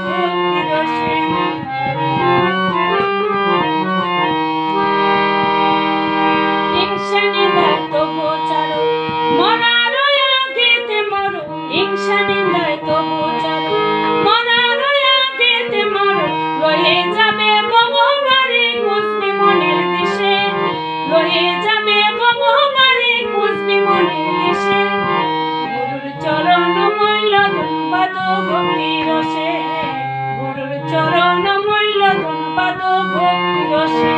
ভক্তি রসে। হিংসা নিন্দায় তবু চারো মরার আগেতে মরো, হিংসা নিন্দায় তবু চারো মরার আগেতে মরো। রয়ে যাবে বহুবারে খুঁজবি মনের দেশে, রয়ে যাবে বহুবারে খুঁজবি মনের দেশে। গুরুর চরণ মূল্য ধনবাদ ভক্তি রসে, গুরুর চরণ মূল্য ধনবাদ ভক্তি রসে।